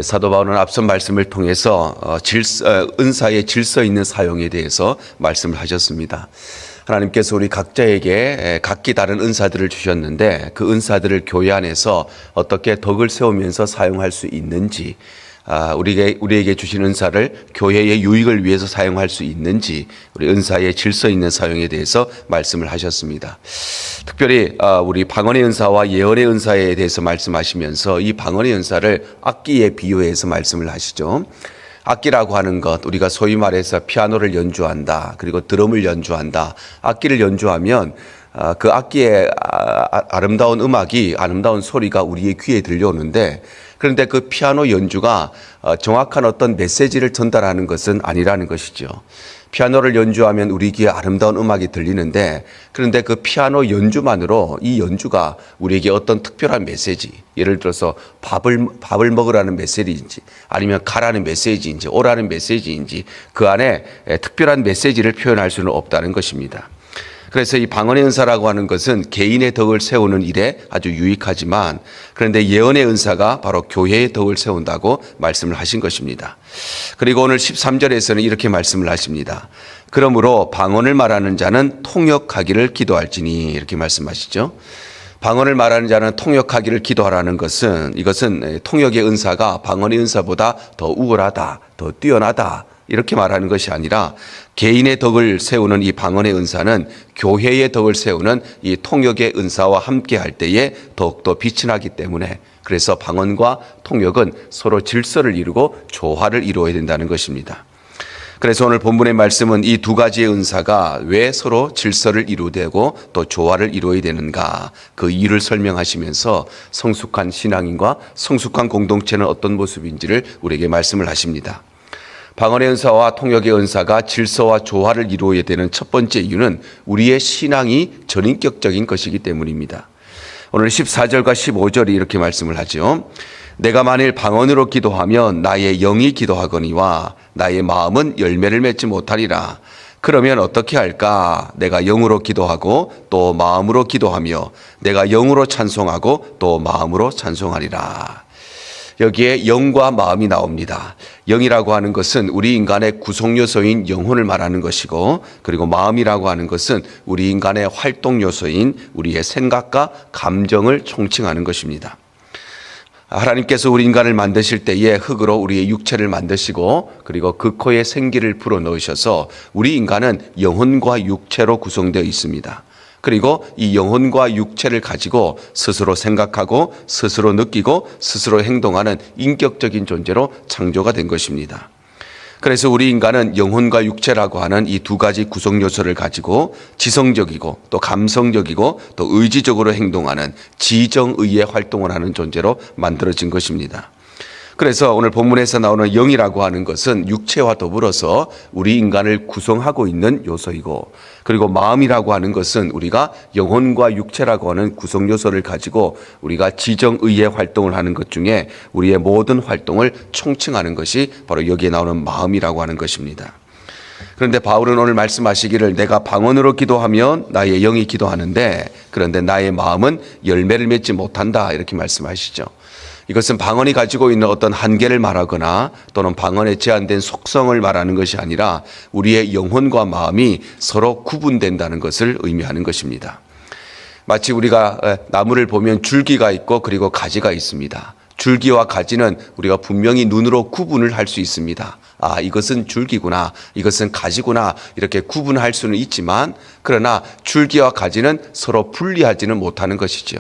사도 바울은 앞선 말씀을 통해서 은사의 질서 있는 사용에 대해서 말씀을 하셨습니다. 하나님께서 우리 각자에게 각기 다른 은사들을 주셨는데 그 은사들을 교회 안에서 어떻게 덕을 세우면서 사용할 수 있는지, 우리에게 주신 은사를 교회의 유익을 위해서 사용할 수 있는지, 우리 은사의 질서 있는 사용에 대해서 말씀을 하셨습니다. 특별히 우리 방언의 은사와 예언의 은사에 대해서 말씀하시면서 이 방언의 은사를 악기에 비유해서 말씀을 하시죠. 악기라고 하는 것, 우리가 소위 말해서 피아노를 연주한다, 그리고 드럼을 연주한다. 악기를 연주하면 그 악기의 아름다운 음악이, 아름다운 소리가 우리의 귀에 들려오는데, 그런데 그 피아노 연주가 정확한 어떤 메시지를 전달하는 것은 아니라는 것이죠. 피아노를 연주하면 우리 귀에 아름다운 음악이 들리는데, 그런데 그 피아노 연주만으로 이 연주가 우리에게 어떤 특별한 메시지, 예를 들어서 밥을 먹으라는 메시지인지, 아니면 가라는 메시지인지, 오라는 메시지인지, 그 안에 특별한 메시지를 표현할 수는 없다는 것입니다. 그래서 이 방언의 은사라고 하는 것은 개인의 덕을 세우는 일에 아주 유익하지만, 그런데 예언의 은사가 바로 교회의 덕을 세운다고 말씀을 하신 것입니다. 그리고 오늘 13절에서는 이렇게 말씀을 하십니다. 그러므로 방언을 말하는 자는 통역하기를 기도할지니, 이렇게 말씀하시죠. 방언을 말하는 자는 통역하기를 기도하라는 것은, 이것은 통역의 은사가 방언의 은사보다 더 우월하다, 더 뛰어나다, 이렇게 말하는 것이 아니라 개인의 덕을 세우는 이 방언의 은사는 교회의 덕을 세우는 이 통역의 은사와 함께 할 때에 더욱더 빛이 나기 때문에, 그래서 방언과 통역은 서로 질서를 이루고 조화를 이루어야 된다는 것입니다. 그래서 오늘 본문의 말씀은 이 두 가지의 은사가 왜 서로 질서를 이루되고 또 조화를 이루어야 되는가, 그 이유를 설명하시면서 성숙한 신앙인과 성숙한 공동체는 어떤 모습인지를 우리에게 말씀을 하십니다. 방언의 은사와 통역의 은사가 질서와 조화를 이루어야 되는 첫 번째 이유는 우리의 신앙이 전인격적인 것이기 때문입니다. 오늘 14절과 15절이 이렇게 말씀을 하죠. 내가 만일 방언으로 기도하면 나의 영이 기도하거니와 나의 마음은 열매를 맺지 못하리라. 그러면 어떻게 할까? 내가 영으로 기도하고 또 마음으로 기도하며 내가 영으로 찬송하고 또 마음으로 찬송하리라. 여기에 영과 마음이 나옵니다. 영이라고 하는 것은 우리 인간의 구성 요소인 영혼을 말하는 것이고, 그리고 마음이라고 하는 것은 우리 인간의 활동 요소인 우리의 생각과 감정을 총칭하는 것입니다. 하나님께서 우리 인간을 만드실 때에 흙으로 우리의 육체를 만드시고, 그리고 그 코에 생기를 불어넣으셔서 우리 인간은 영혼과 육체로 구성되어 있습니다. 그리고 이 영혼과 육체를 가지고 스스로 생각하고 스스로 느끼고 스스로 행동하는 인격적인 존재로 창조가 된 것입니다. 그래서 우리 인간은 영혼과 육체라고 하는 이 두 가지 구성 요소를 가지고 지성적이고 또 감성적이고 또 의지적으로 행동하는 지정의의 활동을 하는 존재로 만들어진 것입니다. 그래서 오늘 본문에서 나오는 영이라고 하는 것은 육체와 더불어서 우리 인간을 구성하고 있는 요소이고, 그리고 마음이라고 하는 것은 우리가 영혼과 육체라고 하는 구성 요소를 가지고 우리가 지정의의 활동을 하는 것 중에 우리의 모든 활동을 총칭하는 것이 바로 여기에 나오는 마음이라고 하는 것입니다. 그런데 바울은 오늘 말씀하시기를 내가 방언으로 기도하면 나의 영이 기도하는데, 그런데 나의 마음은 열매를 맺지 못한다, 이렇게 말씀하시죠. 이것은 방언이 가지고 있는 어떤 한계를 말하거나 또는 방언에 제한된 속성을 말하는 것이 아니라 우리의 영혼과 마음이 서로 구분된다는 것을 의미하는 것입니다. 마치 우리가 나무를 보면 줄기가 있고 그리고 가지가 있습니다. 줄기와 가지는 우리가 분명히 눈으로 구분을 할 수 있습니다. 아, 이것은 줄기구나, 이것은 가지구나, 이렇게 구분할 수는 있지만, 그러나 줄기와 가지는 서로 분리하지는 못하는 것이죠.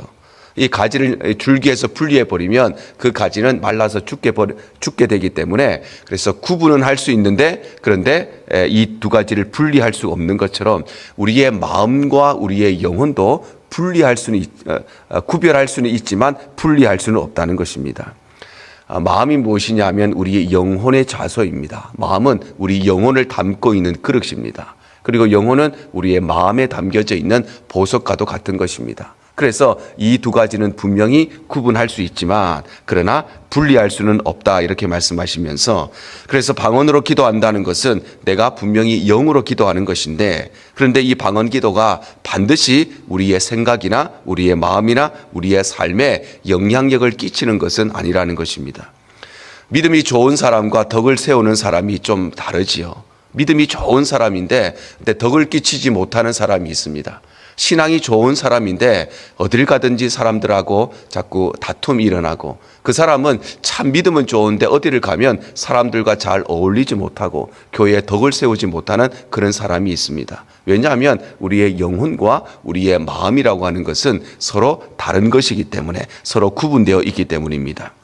이 가지를 줄기에서 분리해 버리면 그 가지는 말라서 죽게 되기 때문에, 그래서 구분은 할 수 있는데, 그런데 이 두 가지를 분리할 수 없는 것처럼 우리의 마음과 우리의 영혼도 구별할 수는 있지만 분리할 수는 없다는 것입니다. 마음이 무엇이냐 하면 우리의 영혼의 좌소입니다. 마음은 우리 영혼을 담고 있는 그릇입니다. 그리고 영혼은 우리의 마음에 담겨져 있는 보석과도 같은 것입니다. 그래서 이 두 가지는 분명히 구분할 수 있지만 그러나 분리할 수는 없다, 이렇게 말씀하시면서, 그래서 방언으로 기도한다는 것은 내가 분명히 영으로 기도하는 것인데, 그런데 이 방언 기도가 반드시 우리의 생각이나 우리의 마음이나 우리의 삶에 영향력을 끼치는 것은 아니라는 것입니다. 믿음이 좋은 사람과 덕을 세우는 사람이 좀 다르지요. 믿음이 좋은 사람인데 덕을 끼치지 못하는 사람이 있습니다. 신앙이 좋은 사람인데 어딜 가든지 사람들하고 자꾸 다툼이 일어나고, 그 사람은 참 믿음은 좋은데 어디를 가면 사람들과 잘 어울리지 못하고 교회에 덕을 세우지 못하는 그런 사람이 있습니다. 왜냐하면 우리의 영혼과 우리의 마음이라고 하는 것은 서로 다른 것이기 때문에, 서로 구분되어 있기 때문입니다.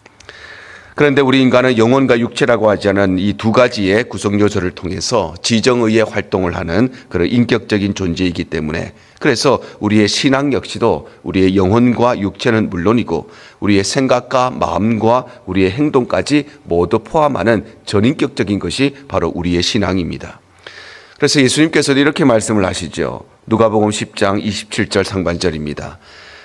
그런데 우리 인간은 영혼과 육체라고 하지 않은 이 두 가지의 구성 요소를 통해서 지정의의 활동을 하는 그런 인격적인 존재이기 때문에, 그래서 우리의 신앙 역시도 우리의 영혼과 육체는 물론이고 우리의 생각과 마음과 우리의 행동까지 모두 포함하는 전인격적인 것이 바로 우리의 신앙입니다. 그래서 예수님께서도 이렇게 말씀을 하시죠. 누가복음 10장 27절 상반절입니다.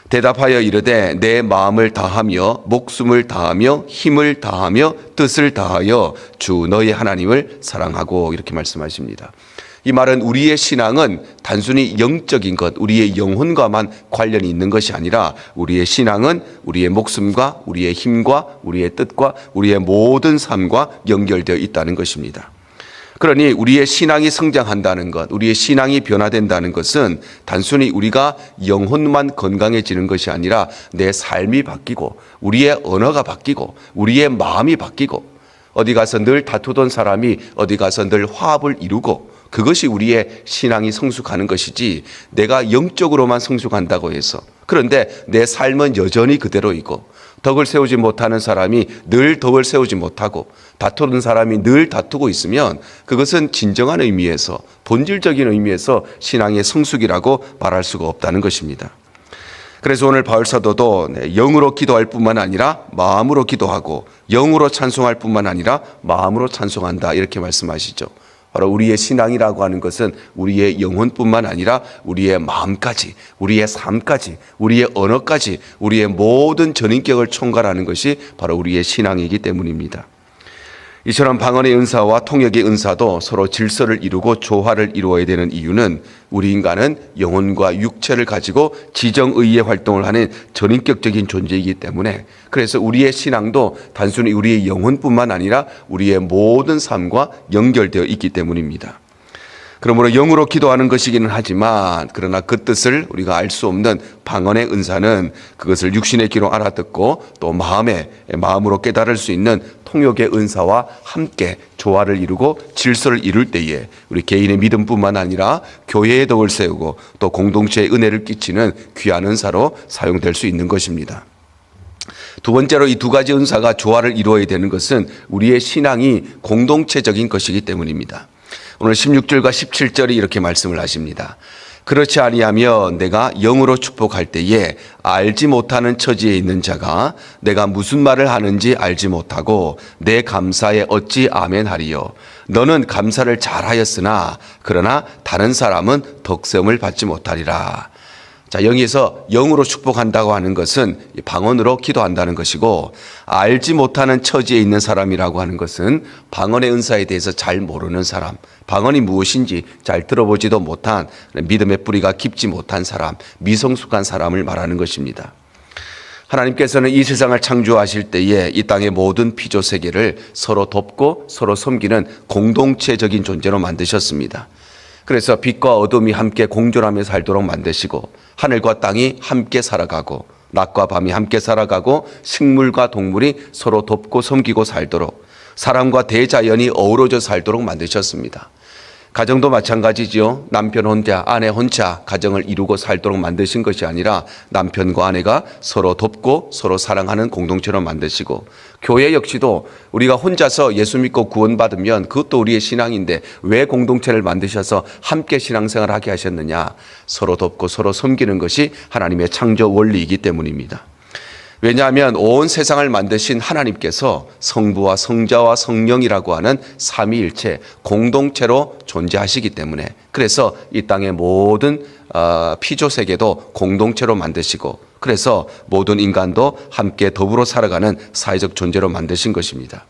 대답하여 이르되 내 마음을 다하며 목숨을 다하며 힘을 다하며 뜻을 다하여 주 너의 하나님을 사랑하고, 이렇게 말씀하십니다. 이 말은 우리의 신앙은 단순히 영적인 것, 우리의 영혼과만 관련이 있는 것이 아니라 우리의 신앙은 우리의 목숨과 우리의 힘과 우리의 뜻과 우리의 모든 삶과 연결되어 있다는 것입니다. 그러니 우리의 신앙이 성장한다는 것, 우리의 신앙이 변화된다는 것은 단순히 우리가 영혼만 건강해지는 것이 아니라 내 삶이 바뀌고 우리의 언어가 바뀌고 우리의 마음이 바뀌고, 어디 가서 늘 다투던 사람이 어디 가서 늘 화합을 이루고, 그것이 우리의 신앙이 성숙하는 것이지, 내가 영적으로만 성숙한다고 해서, 그런데 내 삶은 여전히 그대로이고 덕을 세우지 못하는 사람이 늘 덕을 세우지 못하고 다투는 사람이 늘 다투고 있으면 그것은 진정한 의미에서, 본질적인 의미에서 신앙의 성숙이라고 말할 수가 없다는 것입니다. 그래서 오늘 바울 사도도 영으로 기도할 뿐만 아니라 마음으로 기도하고 영으로 찬송할 뿐만 아니라 마음으로 찬송한다, 이렇게 말씀하시죠. 바로 우리의 신앙이라고 하는 것은 우리의 영혼뿐만 아니라 우리의 마음까지, 우리의 삶까지, 우리의 언어까지, 우리의 모든 전인격을 총괄하는 것이 바로 우리의 신앙이기 때문입니다. 이처럼 방언의 은사와 통역의 은사도 서로 질서를 이루고 조화를 이루어야 되는 이유는 우리 인간은 영혼과 육체를 가지고 지정의의 활동을 하는 전인격적인 존재이기 때문에, 그래서 우리의 신앙도 단순히 우리의 영혼뿐만 아니라 우리의 모든 삶과 연결되어 있기 때문입니다. 그러므로 영으로 기도하는 것이기는 하지만, 그러나 그 뜻을 우리가 알 수 없는 방언의 은사는 그것을 육신의 귀로 알아듣고 또 마음으로 깨달을 수 있는 통역의 은사와 함께 조화를 이루고 질서를 이룰 때에 우리 개인의 믿음뿐만 아니라 교회의 덕을 세우고 또 공동체의 은혜를 끼치는 귀한 은사로 사용될 수 있는 것입니다. 두 번째로 이 두 가지 은사가 조화를 이루어야 되는 것은 우리의 신앙이 공동체적인 것이기 때문입니다. 오늘 16절과 17절이 이렇게 말씀을 하십니다. 그렇지 아니하면 내가 영으로 축복할 때에 알지 못하는 처지에 있는 자가 내가 무슨 말을 하는지 알지 못하고 내 감사에 어찌 아멘하리요. 너는 감사를 잘하였으나 그러나 다른 사람은 덕세움을 받지 못하리라. 자, 여기에서 영으로 축복한다고 하는 것은 방언으로 기도한다는 것이고, 알지 못하는 처지에 있는 사람이라고 하는 것은 방언의 은사에 대해서 잘 모르는 사람, 방언이 무엇인지 잘 들어보지도 못한, 믿음의 뿌리가 깊지 못한 사람, 미성숙한 사람을 말하는 것입니다. 하나님께서는 이 세상을 창조하실 때에 이 땅의 모든 피조 세계를 서로 돕고 서로 섬기는 공동체적인 존재로 만드셨습니다. 그래서 빛과 어둠이 함께 공존하며 살도록 만드시고, 하늘과 땅이 함께 살아가고 낮과 밤이 함께 살아가고 식물과 동물이 서로 돕고 섬기고 살도록, 사람과 대자연이 어우러져 살도록 만드셨습니다. 가정도 마찬가지지요. 남편 혼자, 아내 혼자 가정을 이루고 살도록 만드신 것이 아니라 남편과 아내가 서로 돕고 서로 사랑하는 공동체로 만드시고, 교회 역시도 우리가 혼자서 예수 믿고 구원받으면 그것도 우리의 신앙인데 왜 공동체를 만드셔서 함께 신앙생활을 하게 하셨느냐? 서로 돕고 서로 섬기는 것이 하나님의 창조 원리이기 때문입니다. 왜냐하면 온 세상을 만드신 하나님께서 성부와 성자와 성령이라고 하는 삼위일체 공동체로 존재하시기 때문에, 그래서 이 땅의 모든 피조세계도 공동체로 만드시고, 그래서 모든 인간도 함께 더불어 살아가는 사회적 존재로 만드신 것입니다.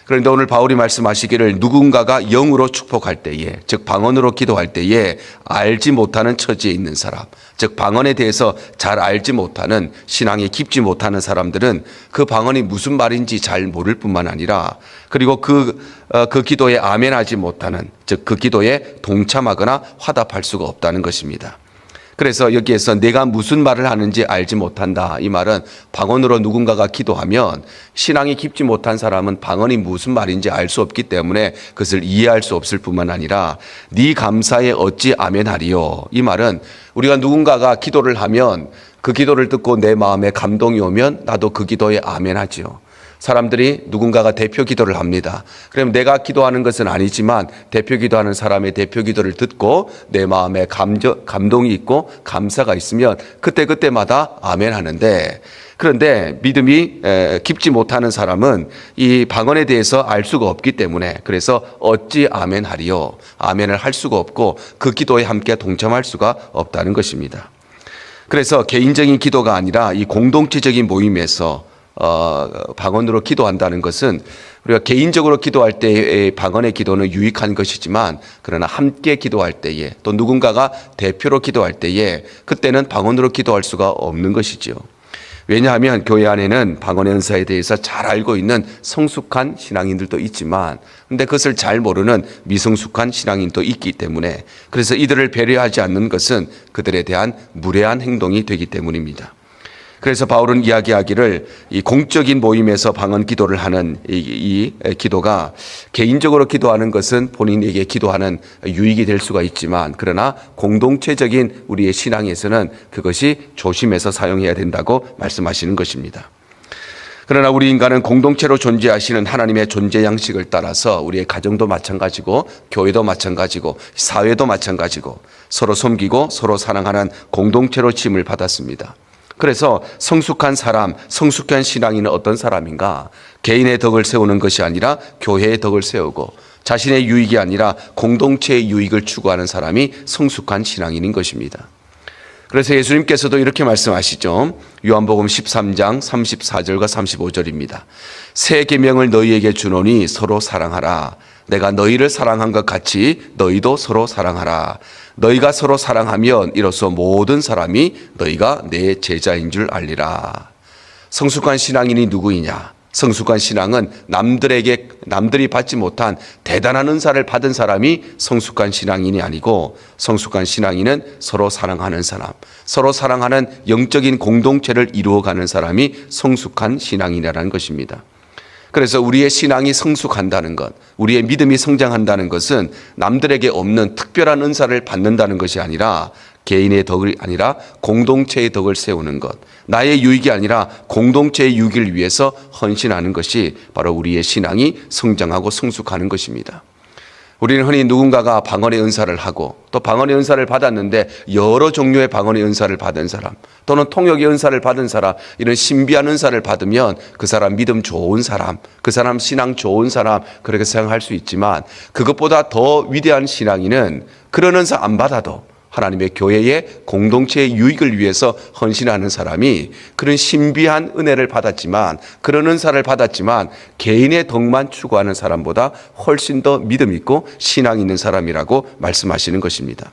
그런데 오늘 바울이 말씀하시기를 누군가가 영으로 축복할 때에, 즉 방언으로 기도할 때에 알지 못하는 처지에 있는 사람, 즉 방언에 대해서 잘 알지 못하는, 신앙이 깊지 못하는 사람들은 그 방언이 무슨 말인지 잘 모를 뿐만 아니라, 그리고 그 기도에 아멘하지 못하는, 즉 그 기도에 동참하거나 화답할 수가 없다는 것입니다. 그래서 여기에서 내가 무슨 말을 하는지 알지 못한다, 이 말은 방언으로 누군가가 기도하면 신앙이 깊지 못한 사람은 방언이 무슨 말인지 알 수 없기 때문에 그것을 이해할 수 없을 뿐만 아니라 네 감사에 어찌 아멘하리요, 이 말은 우리가 누군가가 기도를 하면 그 기도를 듣고 내 마음에 감동이 오면 나도 그 기도에 아멘하지요. 사람들이 누군가가 대표 기도를 합니다. 그럼 내가 기도하는 것은 아니지만 대표 기도하는 사람의 대표 기도를 듣고 내 마음에 감동이 있고 감사가 있으면 그때마다 아멘 하는데, 그런데 믿음이 깊지 못하는 사람은 이 방언에 대해서 알 수가 없기 때문에, 그래서 어찌 아멘 하리요, 아멘을 할 수가 없고 그 기도에 함께 동참할 수가 없다는 것입니다. 그래서 개인적인 기도가 아니라 이 공동체적인 모임에서 방언으로 기도한다는 것은 우리가 개인적으로 기도할 때의 방언의 기도는 유익한 것이지만, 그러나 함께 기도할 때에, 또 누군가가 대표로 기도할 때에 그때는 방언으로 기도할 수가 없는 것이지요. 왜냐하면 교회 안에는 방언의 은사에 대해서 잘 알고 있는 성숙한 신앙인들도 있지만, 근데 그것을 잘 모르는 미성숙한 신앙인도 있기 때문에, 그래서 이들을 배려하지 않는 것은 그들에 대한 무례한 행동이 되기 때문입니다. 그래서 바울은 이야기하기를 이 공적인 모임에서 방언 기도를 하는 이 기도가, 개인적으로 기도하는 것은 본인에게 기도하는 유익이 될 수가 있지만, 그러나 공동체적인 우리의 신앙에서는 그것이 조심해서 사용해야 된다고 말씀하시는 것입니다. 그러나 우리 인간은 공동체로 존재하시는 하나님의 존재 양식을 따라서 우리의 가정도 마찬가지고 교회도 마찬가지고 사회도 마찬가지고 서로 섬기고 서로 사랑하는 공동체로 지음을 받았습니다. 그래서 성숙한 사람, 성숙한 신앙인은 어떤 사람인가? 개인의 덕을 세우는 것이 아니라 교회의 덕을 세우고 자신의 유익이 아니라 공동체의 유익을 추구하는 사람이 성숙한 신앙인인 것입니다. 그래서 예수님께서도 이렇게 말씀하시죠. 요한복음 13장 34절과 35절입니다. 새 계명을 너희에게 주노니 서로 사랑하라. 내가 너희를 사랑한 것 같이 너희도 서로 사랑하라. 너희가 서로 사랑하면 이로써 모든 사람이 너희가 내 제자인 줄 알리라. 성숙한 신앙인이 누구이냐? 성숙한 신앙은 남들이 받지 못한 대단한 은사를 받은 사람이 성숙한 신앙인이 아니고, 성숙한 신앙인은 서로 사랑하는 사람, 서로 사랑하는 영적인 공동체를 이루어가는 사람이 성숙한 신앙인이라는 것입니다. 그래서 우리의 신앙이 성숙한다는 것, 우리의 믿음이 성장한다는 것은 남들에게 없는 특별한 은사를 받는다는 것이 아니라, 개인의 덕이 아니라 공동체의 덕을 세우는 것, 나의 유익이 아니라 공동체의 유익을 위해서 헌신하는 것이 바로 우리의 신앙이 성장하고 성숙하는 것입니다. 우리는 흔히 누군가가 방언의 은사를 하고 또 방언의 은사를 받았는데 여러 종류의 방언의 은사를 받은 사람, 또는 통역의 은사를 받은 사람, 이런 신비한 은사를 받으면 그 사람 믿음 좋은 사람, 그 사람 신앙 좋은 사람, 그렇게 생각할 수 있지만, 그것보다 더 위대한 신앙인은 그런 은사 안 받아도 하나님의 교회의 공동체의 유익을 위해서 헌신하는 사람이, 그런 신비한 은혜를 받았지만, 그런 은사를 받았지만 개인의 덕만 추구하는 사람보다 훨씬 더 믿음 있고 신앙 있는 사람이라고 말씀하시는 것입니다.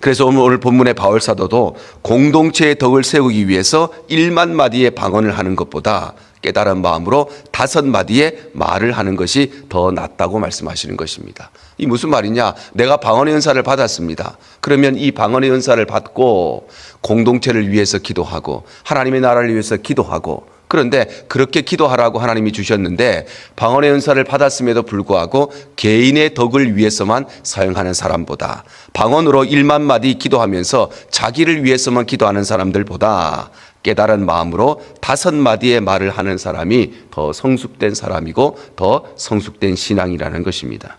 그래서 오늘 본문의 바울 사도도 공동체의 덕을 세우기 위해서 1만 마디의 방언을 하는 것보다 깨달은 마음으로 5마디의 말을 하는 것이 더 낫다고 말씀하시는 것입니다. 이 무슨 말이냐? 내가 방언의 은사를 받았습니다. 그러면 이 방언의 은사를 받고 공동체를 위해서 기도하고 하나님의 나라를 위해서 기도하고, 그런데 그렇게 기도하라고 하나님이 주셨는데 방언의 은사를 받았음에도 불구하고 개인의 덕을 위해서만 사용하는 사람보다, 방언으로 1만 마디 기도하면서 자기를 위해서만 기도하는 사람들보다 깨달은 마음으로 5마디의 말을 하는 사람이 더 성숙된 사람이고 더 성숙된 신앙이라는 것입니다.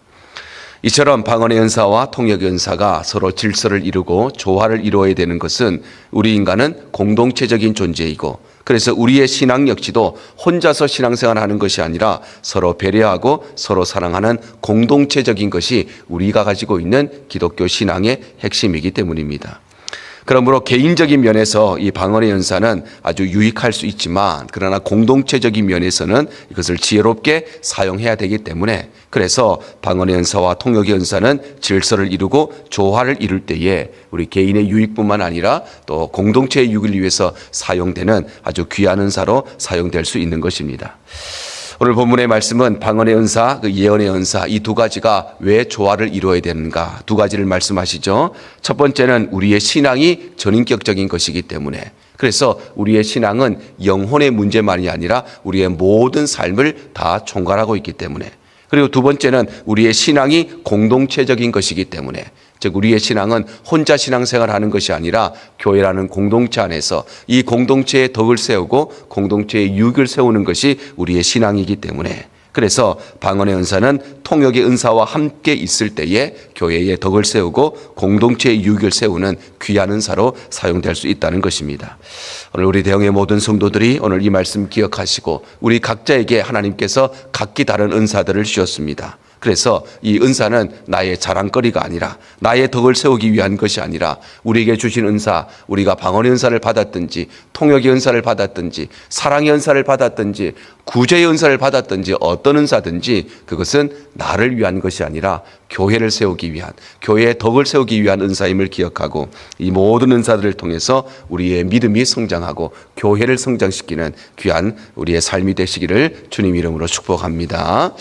이처럼 방언의 은사와 통역의 은사가 서로 질서를 이루고 조화를 이루어야 되는 것은 우리 인간은 공동체적인 존재이고, 그래서 우리의 신앙 역시도 혼자서 신앙생활하는 것이 아니라 서로 배려하고 서로 사랑하는 공동체적인 것이 우리가 가지고 있는 기독교 신앙의 핵심이기 때문입니다. 그러므로 개인적인 면에서 이 방언의 은사는 아주 유익할 수 있지만 그러나 공동체적인 면에서는 이것을 지혜롭게 사용해야 되기 때문에 그래서 방언의 은사와 통역의 은사는 질서를 이루고 조화를 이룰 때에 우리 개인의 유익뿐만 아니라 또 공동체의 유익을 위해서 사용되는 아주 귀한 은사로 사용될 수 있는 것입니다. 오늘 본문의 말씀은 방언의 은사, 그 예언의 은사 이 두 가지가 왜 조화를 이루어야 되는가 두 가지를 말씀하시죠. 첫 번째는 우리의 신앙이 전인격적인 것이기 때문에 그래서 우리의 신앙은 영혼의 문제만이 아니라 우리의 모든 삶을 다 총괄하고 있기 때문에 그리고 두 번째는 우리의 신앙이 공동체적인 것이기 때문에 즉 우리의 신앙은 혼자 신앙생활하는 것이 아니라 교회라는 공동체 안에서 이 공동체의 덕을 세우고 공동체의 유익을 세우는 것이 우리의 신앙이기 때문에 그래서 방언의 은사는 통역의 은사와 함께 있을 때에 교회의 덕을 세우고 공동체의 유익을 세우는 귀한 은사로 사용될 수 있다는 것입니다. 오늘 우리 대형의 모든 성도들이 오늘 이 말씀 기억하시고 우리 각자에게 하나님께서 각기 다른 은사들을 주셨습니다. 그래서 이 은사는 나의 자랑거리가 아니라 나의 덕을 세우기 위한 것이 아니라 우리에게 주신 은사, 우리가 방언의 은사를 받았든지 통역의 은사를 받았든지 사랑의 은사를 받았든지 구제의 은사를 받았든지 어떤 은사든지 그것은 나를 위한 것이 아니라 교회를 세우기 위한 교회의 덕을 세우기 위한 은사임을 기억하고 이 모든 은사들을 통해서 우리의 믿음이 성장하고 교회를 성장시키는 귀한 우리의 삶이 되시기를 주님 이름으로 축복합니다.